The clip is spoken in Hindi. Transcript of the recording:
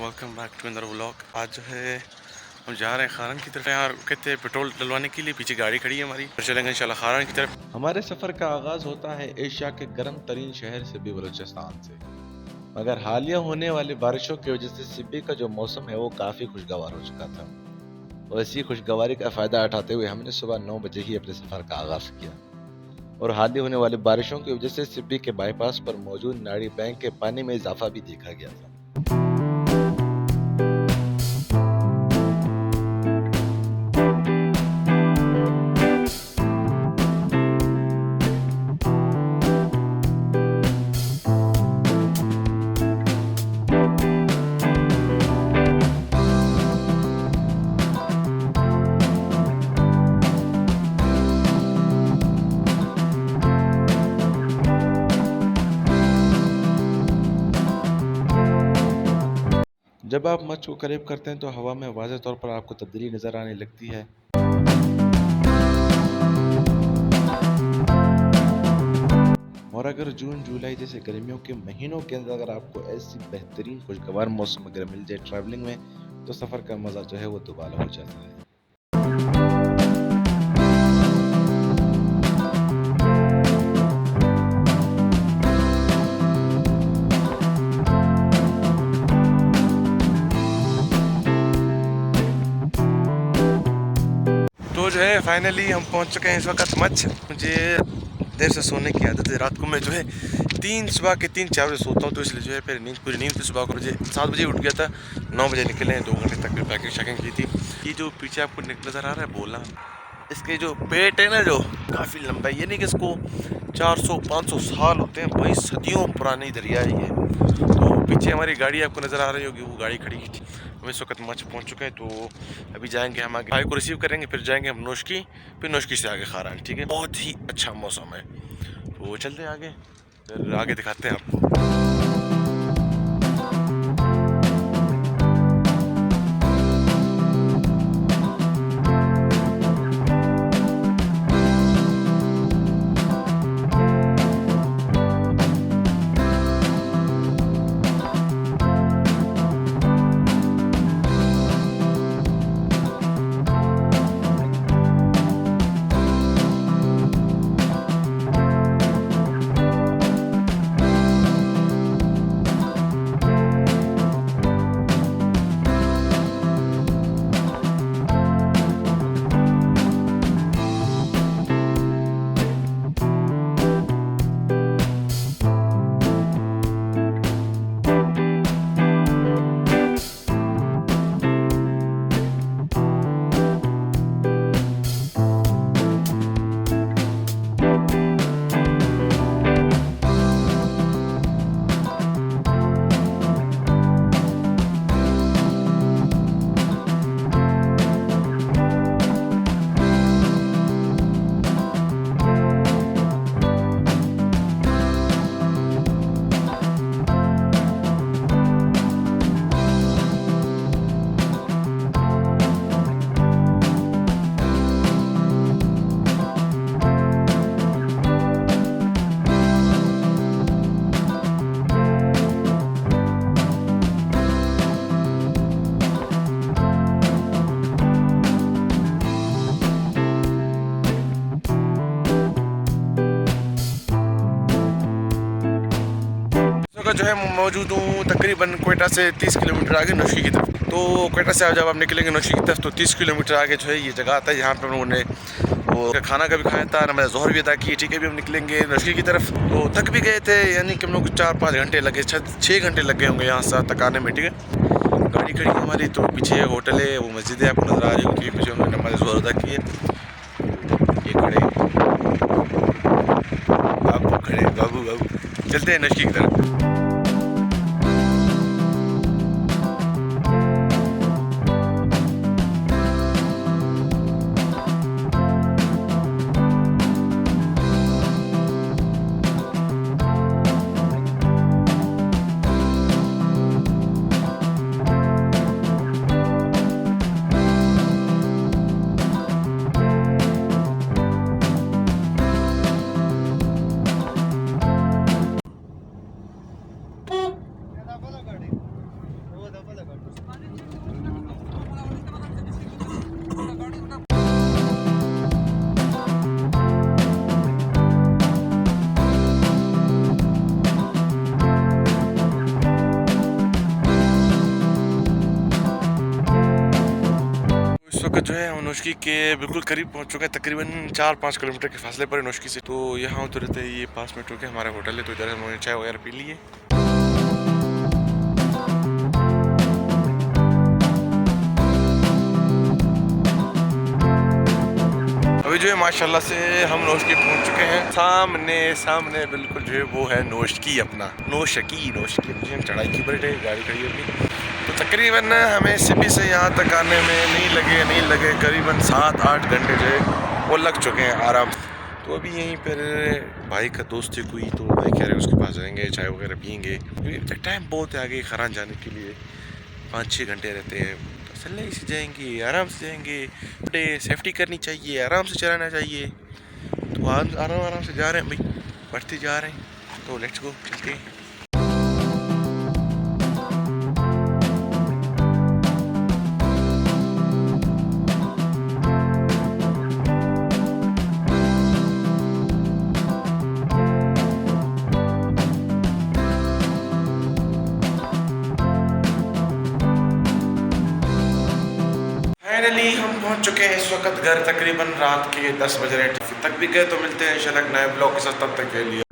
Welcome back to another vlog. आज जो है हम जा रहे हैं खारन की तरफ। यार कहते हैं पेट्रोल डलवाने के लिए, पीछे गाड़ी खड़ी है हमारी, फिर चलेंगे इंशाल्लाह खारन की तरफ। हमारे सफ़र का आगाज़ होता है एशिया के गर्म तरीन शहर सिब्बी बलूचिस्तान से। मगर हालिया होने वाली बारिशों की वजह से सिब्बी का जो मौसम है वो काफ़ी खुशगवार हो चुका था। और इसी खुशगवारी का फ़ायदा उठाते हुए हमने सुबह 9 बजे ही अपने सफ़र का आगाज़ किया। और हालिया होने वाली बारिशों की वजह से सिब्बी के बाईपास पर मौजूद नाड़ी बैंक के पानी में इजाफा भी देखा गया था। जब आप मच्छ को करीब करते हैं तो हवा में वाज़ेह तौर पर आपको तब्दीली नज़र आने लगती है। और अगर जून जुलाई जैसे गर्मियों के महीनों के अंदर अगर आपको ऐसी बेहतरीन खुशगवार मौसम अगर मिल जाए ट्रैवलिंग में, तो सफ़र का मज़ा जो है वो दुबाला हो जाता है। तो जो है फाइनली हम पहुंच चुके हैं इस वक्त मच्छ। मुझे देर से सोने की आदत है। रात को मैं जो है सुबह के 3-4 बजे सोता हूँ, तो इसलिए जो है फिर पूरी नींद थी। सुबह को 7 बजे उठ गया था, 9 बजे निकले हैं। 2 घंटे तक पैकिंग शैकिंग की थी। ये जो पीछे आपको नज़र आ रहा है बोला, इसके जो पेट है ना, जो काफ़ी लंबा है, ये नहीं कि इसको 400-500 साल होते हैं भाई, सदियों पुरानी दरिया है ये। तो पीछे हमारी गाड़ी आपको नज़र आ रही होगी, वो गाड़ी खड़ी थी। हम इस वक्त मच्छ पहुंच चुके हैं। तो अभी जाएंगे हम आगे, भाई को रिसीव करेंगे, फिर जाएंगे हम नोशकी, फिर नोशकी से आगे खारान। ठीक है, बहुत ही अच्छा मौसम है। तो चलते हैं आगे, फिर आगे दिखाते हैं आपको। जो है मौजूद हूँ तकरीबन क्वेटा से 30 किलोमीटर आगे नौशकी की तरफ। तो क्वेटा से जब आप निकलेंगे नौशकी की तरफ, तो 30 किलोमीटर आगे जो है ये जगह आता है, यहाँ पर उन्होंने वो खाना का भी खाया था, नमाज़ ज़ोहर भी अदा की। ठीक है, भी हम निकलेंगे नौशकी की तरफ। तो थक भी गए थे, यानी कि हम लोग 4-5 घंटे लगे, 6 घंटे लग गए होंगे यहाँ से तक आने में। ठीक है, गाड़ी खड़ी है हमारी, तो पीछे होटल है, वो मस्जिद है आपको नज़र आ रही होगी, पीछे उन्होंने नमाज़ ज़ोहर अदा की है। ये खड़े बाबू, खड़े बाबू बाबू। चलते हैं नौशकी की तरफ। जो है हम नोशकी के बिल्कुल करीब पहुंच चुके हैं, तकरीबन 4-5 किलोमीटर के फासले पर है नोशकी से। तो यहाँ उतरे थे, ये 5 मिनट के हमारा होटल है, तो इधर हमने चाय वगैरह पी ली है। अभी जो है माशाल्लाह से हम नोशकी पहुंच चुके हैं। सामने बिल्कुल जो है वो है नोशकी, अपना नोशकी मुझे हम चढ़ाई की बड़ी गाड़ी खड़ी है अभी। तो तकरीबन हमें सिबी से यहाँ तक आने में नहीं लगे करीबन 7-8 घंटे जो है वो लग चुके हैं आराम से। तो अभी यहीं पर भाई का दोस्त है कोई, तो भाई कह रहे हैं उसके पास जाएंगे, चाय वगैरह पियेंगे। टाइम बहुत है आगे खरान जाने के लिए, 5-6 घंटे रहते हैं। तो चलने से जाएंगे, आराम से जाएंगे, बड़े सेफ्टी करनी चाहिए, आराम से चलाना चाहिए। तो आराम से जा रहे हैं भाई, बढ़ते जा रहे हैं। तो लेट्स गो, चलते हैं। फाइनली हम पहुंच चुके हैं इस वक्त घर, तकरीबन रात के 10 बज रहे हैं। तक भी गए तो मिलते हैं इंशाल्लाह नए ब्लॉग के साथ, तब तक के लिए